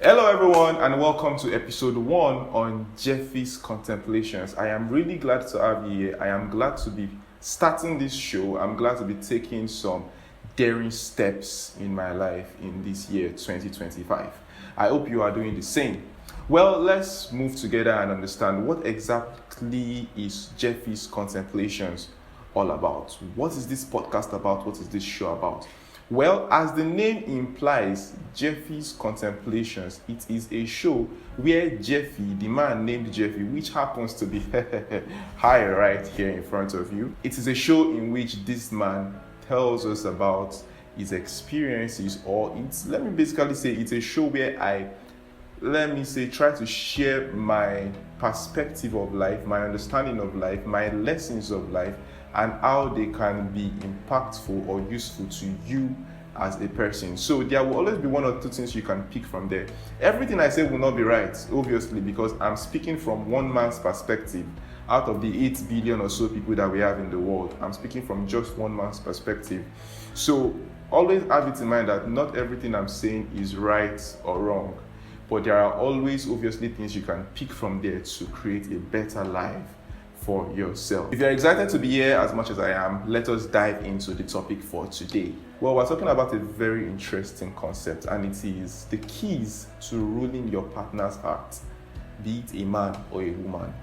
Hello everyone and welcome to episode 1 on Jeafi's Contemplations. I am really glad to have you here. I am glad to be starting this show. I'm glad to be taking some daring steps in my life in this year 2025. I hope you are doing the same. Well, let's move together and understand what exactly is Jeafi's Contemplations all about. What is this podcast about? What is this show about? Well, as the name implies, Jeafi's Contemplations, it is a show where Jeafi, the man named Jeafi, which happens to be high right here in front of you, it is a show in which this man tells us about his experiences, or let me basically say it's a show where I try to share my perspective of life, my understanding of life, my lessons of life, and how they can be impactful or useful to you as a person. So there will always be one or two things you can pick from there. Everything I say will not be right, obviously, because I'm speaking from one man's perspective. Out of the 8 billion or so people that we have in the world, I'm speaking from just one man's perspective. So always have it in mind that not everything I'm saying is right or wrong, but there are always obviously things you can pick from there to create a better life for yourself. If you're excited to be here as much as I am, let us dive into the topic for today. Well, we're talking about a very interesting concept, and it is the keys to ruling your partner's heart, be it a man or a woman.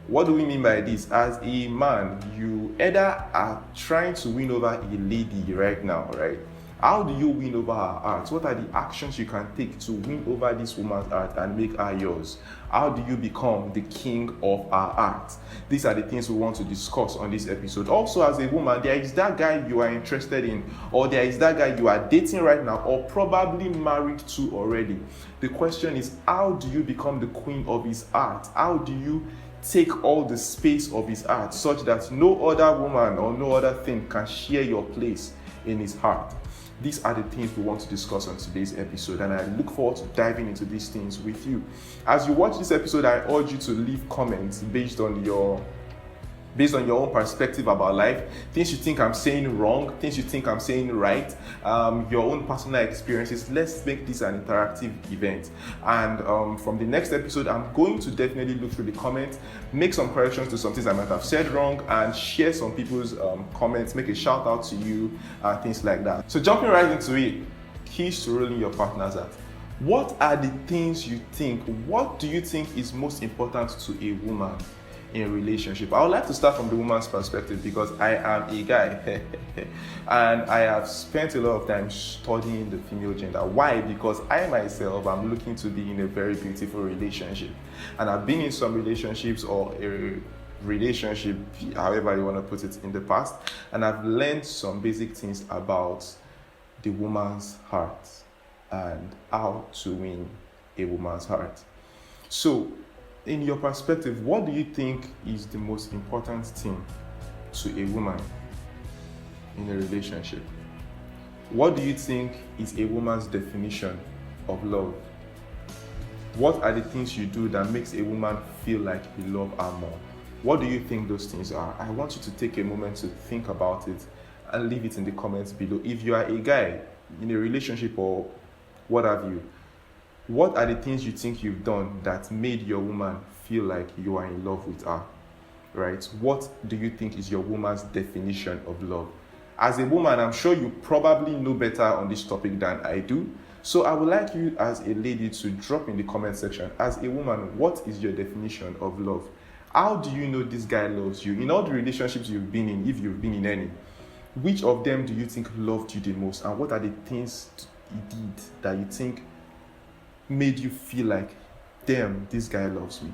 What do we mean by this? As a man, you either are trying to win over a lady right now, right? How do you win over her heart? What are the actions you can take to win over this woman's heart and make her yours? How do you become the king of her heart? These are the things we want to discuss on this episode. Also, as a woman, there is that guy you are interested in, or there is that guy you are dating right now, or probably married to already. The question is, how do you become the queen of his heart? How do you take all the space of his heart such that no other woman or no other thing can share your place in his heart? These are the things we want to discuss on today's episode, and I look forward to diving into these things with you. As you watch this episode, I urge you to leave comments based on your own perspective about life, things you think I'm saying wrong, things you think I'm saying right, your own personal experiences. Let's make this an interactive event. And from the next episode, I'm going to definitely look through the comments, make some corrections to some things I might have said wrong, and share some people's comments, make a shout out to you, things like that. So jumping right into it, keys to ruling your partner's heart. What are the things you think? What do you think is most important to a woman in a relationship? I would like to start from the woman's perspective because I am a guy and I have spent a lot of time studying the female gender. Why? Because I myself am looking to be in a very beautiful relationship, and I've been in some relationships or a relationship, however you want to put it, in the past, and I've learned some basic things about the woman's heart and how to win a woman's heart. So in your perspective, what do you think is the most important thing to a woman in a relationship? What do you think is a woman's definition of love? What are the things you do that makes a woman feel like you love her more? What do you think those things are? I want you to take a moment to think about it and leave it in the comments below. If you are a guy in a relationship or what have you, what are the things you think you've done that made your woman feel like you are in love with her, right? What do you think is your woman's definition of love? As a woman, I'm sure you probably know better on this topic than I do. So I would like you as a lady to drop in the comment section, as a woman, what is your definition of love? How do you know this guy loves you? In all the relationships you've been in, if you've been in any, which of them do you think loved you the most? And what are the things he did that you think made you feel like, damn, this guy loves me?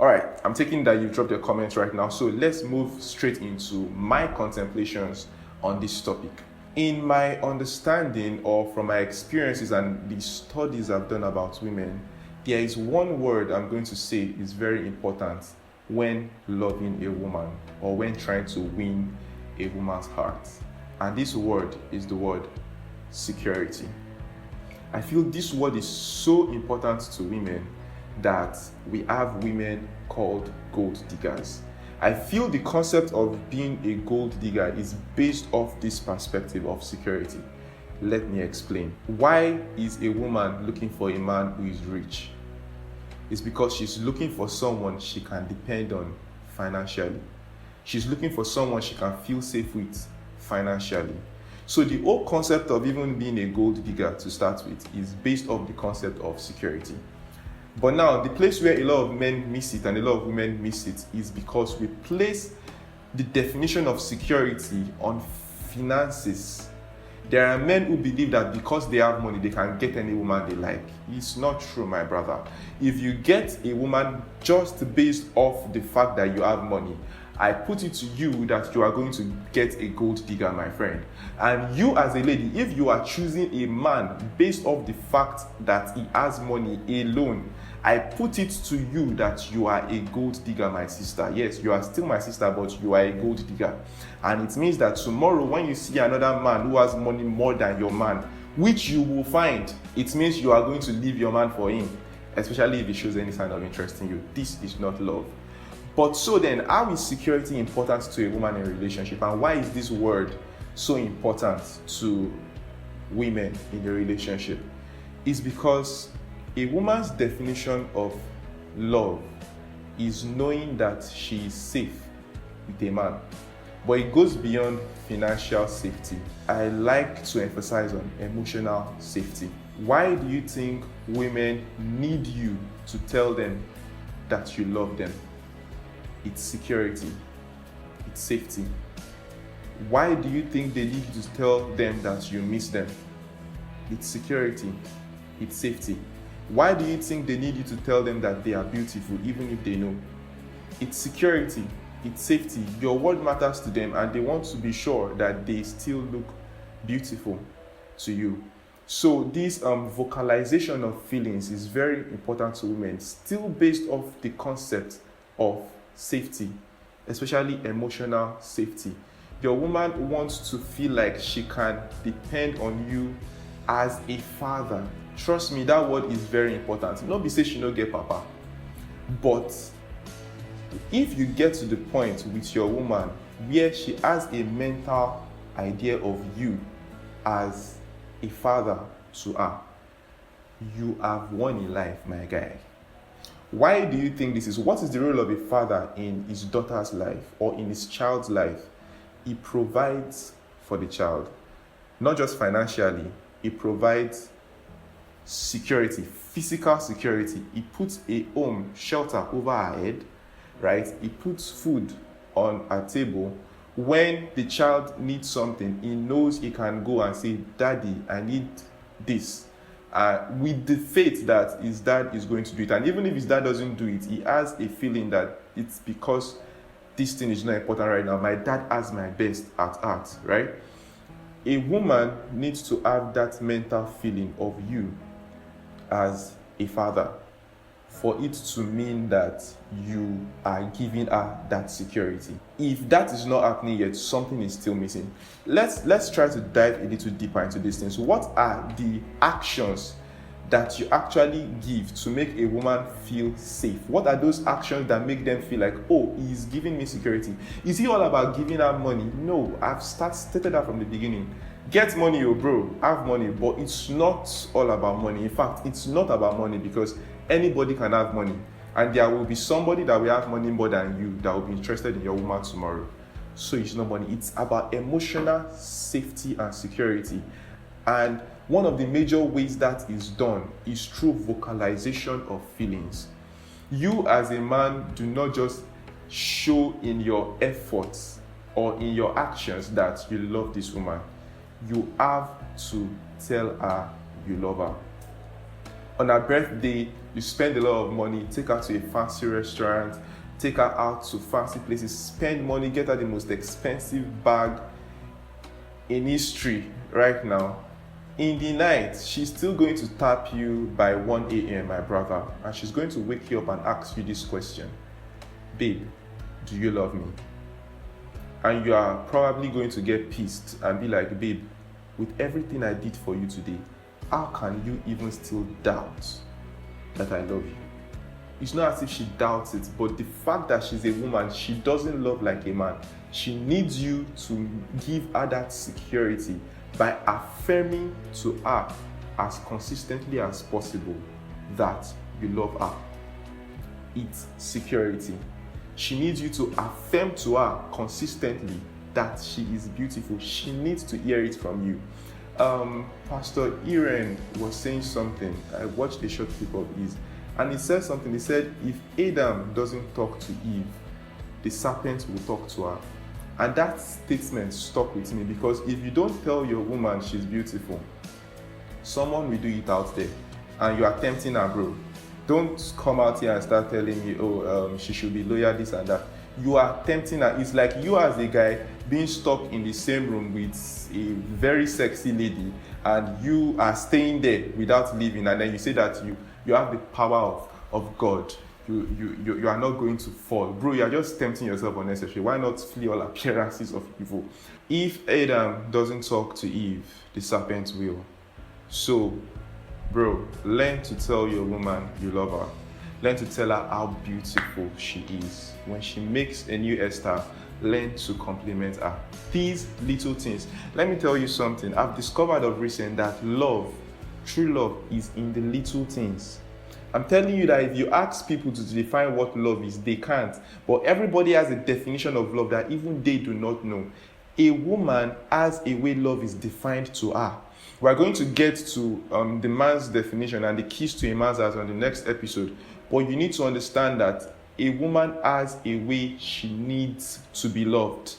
All right, I'm taking that you've dropped your comments right now. So let's move straight into my contemplations on this topic. In my understanding, or from my experiences and the studies I've done about women, there is one word I'm going to say is very important when loving a woman or when trying to win a woman's heart. And this word is the word security. I feel this word is so important to women that we have women called gold diggers. I feel the concept of being a gold digger is based off this perspective of security. Let me explain. Why is a woman looking for a man who is rich? It's because she's looking for someone she can depend on financially. She's looking for someone she can feel safe with financially. So the whole concept of even being a gold digger to start with is based off the concept of security. But now, the place where a lot of men miss it and a lot of women miss it is because we place the definition of security on finances. There are men who believe that because they have money, they can get any woman they like. It's not true, my brother. If you get a woman just based off the fact that you have money, I put it to you that you are going to get a gold digger, my friend. And you as a lady, if you are choosing a man based off the fact that he has money alone, I put it to you that you are a gold digger, my sister. Yes, you are still my sister, but you are a gold digger. And it means that tomorrow when you see another man who has money more than your man, which you will find, it means you are going to leave your man for him, especially if he shows any sign of interest in you. This is not love. But so then, how is security important to a woman in a relationship? And why is this word so important to women in a relationship? It's because a woman's definition of love is knowing that she is safe with a man. But it goes beyond financial safety. I like to emphasize on emotional safety. Why do you think women need you to tell them that you love them? It's security. It's safety. Why do you think they need you to tell them that you miss them? It's security. It's safety. Why do you think they need you to tell them that they are beautiful even if they know? It's security. It's safety. Your word matters to them and they want to be sure that they still look beautiful to you. So this vocalization of feelings is very important to women, still based off the concept of safety, especially emotional safety. Your woman wants to feel like she can depend on you as a father. Trust me, that word is very important. Not be say she no get papa, but if you get to the point with your woman where she has a mental idea of you as a father to her, you have won in life, my guy. Why do you think this is? What is the role of a father in his daughter's life or in his child's life? He provides for the child, not just financially. He provides security, physical security. He puts a home, shelter over her head, right? He puts food on her table. When the child needs something, he knows he can go and say, Daddy, I need this. With the faith that his dad is going to do it. And even if his dad doesn't do it, he has a feeling that it's because this thing is not important right now. My dad has my best at heart, right? A woman needs to have that mental feeling of you as a father for it to mean that you are giving her that security. If that is not happening yet, something is still missing. Let's try to dive a little deeper into these things. What are the actions that you actually give to make a woman feel safe? What are those actions that make them feel like, oh, he's giving me security? Is he all about giving her money? No, I've stated that from the beginning. Get money, oh bro, have money, but it's not all about money. In fact, it's not about money because anybody can have money, and there will be somebody that will have money more than you that will be interested in your woman tomorrow. So it's not money, it's about emotional safety and security. And one of the major ways that is done is through vocalization of feelings. You as a man do not just show in your efforts or in your actions that you love this woman. You have to tell her you love her. On her birthday, you spend a lot of money, take her to a fancy restaurant, take her out to fancy places, spend money, get her the most expensive bag in history right now. In the night, she's still going to tap you by 1 a.m., my brother, and she's going to wake you up and ask you this question. Babe, do you love me? And you are probably going to get pissed and be like, babe, with everything I did for you today, how can you even still doubt that I love you? It's not as if she doubts it, but the fact that she's a woman, she doesn't love like a man. She needs you to give her that security by affirming to her as consistently as possible that you love her. It's security. She needs you to affirm to her consistently that she is beautiful. She needs to hear it from you. Pastor Iren was saying something. I watched a short clip of his, and he said something. He said, if Adam doesn't talk to Eve, the serpent will talk to her. And that statement stuck with me, because if you don't tell your woman she's beautiful, someone will do it out there, and you are tempting her, bro. Don't come out here and start telling me, she should be loyal, this and that. You are tempting her. It's like you as a guy being stuck in the same room with a very sexy lady, and you are staying there without leaving, and then you say that you have the power of God. You are not going to fall. Bro, you are just tempting yourself unnecessarily. Why not flee all appearances of evil? If Adam doesn't talk to Eve, the serpent will. So, bro, learn to tell your woman you love her. Learn to tell her how beautiful she is. When she makes a new hairstyle, learn to compliment her. These little things. Let me tell you something. I've discovered of recent that love, true love, is in the little things. I'm telling you that if you ask people to define what love is, they can't. But everybody has a definition of love that even they do not know. A woman has a way love is defined to her. We're going to get to the man's definition and the keys to a man's heart on the next episode. But you need to understand that a woman has a way she needs to be loved.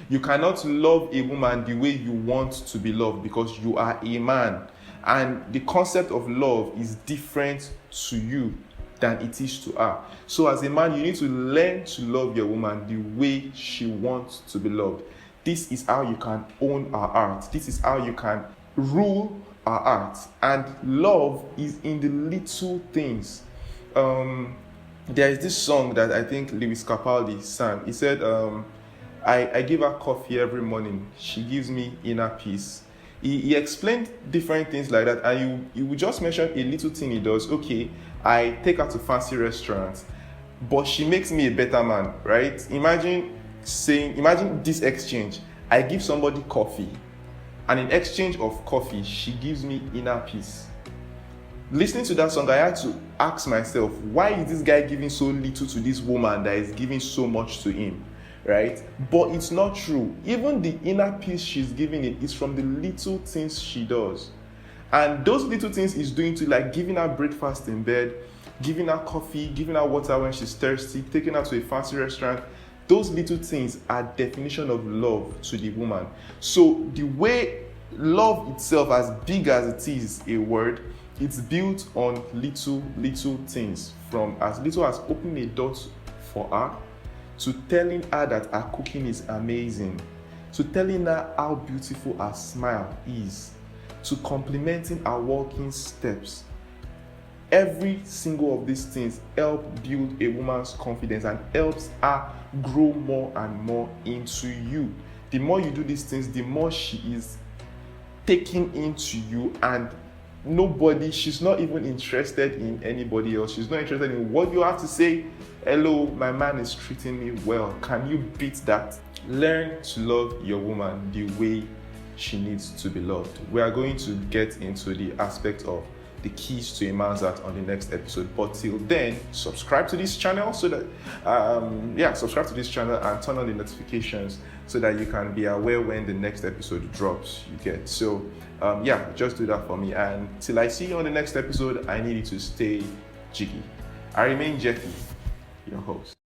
You cannot love a woman the way you want to be loved, because you are a man. And the concept of love is different to you than it is to her. So as a man, you need to learn to love your woman the way she wants to be loved. This is how you can own her heart. This is how you can rule her heart. And love is in the little things. There is this song that I think Lewis Capaldi sang. He said, I give her coffee every morning. She gives me inner peace. He explained different things like that, and you would just mention a little thing he does. Okay, I take her to fancy restaurants, but she makes me a better man, right? Imagine this exchange. I give somebody coffee, and in exchange of coffee, she gives me inner peace. Listening to that song, I had to ask myself, why is this guy giving so little to this woman that is giving so much to him? Right? But it's not true. Even the inner peace she's giving it is from the little things she does. And those little things is doing to, like, giving her breakfast in bed, giving her coffee, giving her water when she's thirsty, taking her to a fancy restaurant. Those little things are definition of love to the woman. So the way love itself, as big as it is a word, it's built on little things, from as little as opening a door for her, to telling her that her cooking is amazing, to telling her how beautiful her smile is, to complimenting her walking steps. Every single of these things help build a woman's confidence and helps her grow more and more into you. The more you do these things, the more she is taking into you, and she's not even interested in anybody else. She's not interested in what you have to say. Hello, my man is treating me well. Can you beat that? Learn to love your woman the way she needs to be loved. We are going to get into the aspect of the keys to a man's heart on the next episode. But till then, subscribe to this channel so that subscribe to this channel and turn on the notifications so that you can be aware when the next episode drops. So just do that for me. And till I see you on the next episode, I need you to stay jiggy. I remain Jeafi, your host.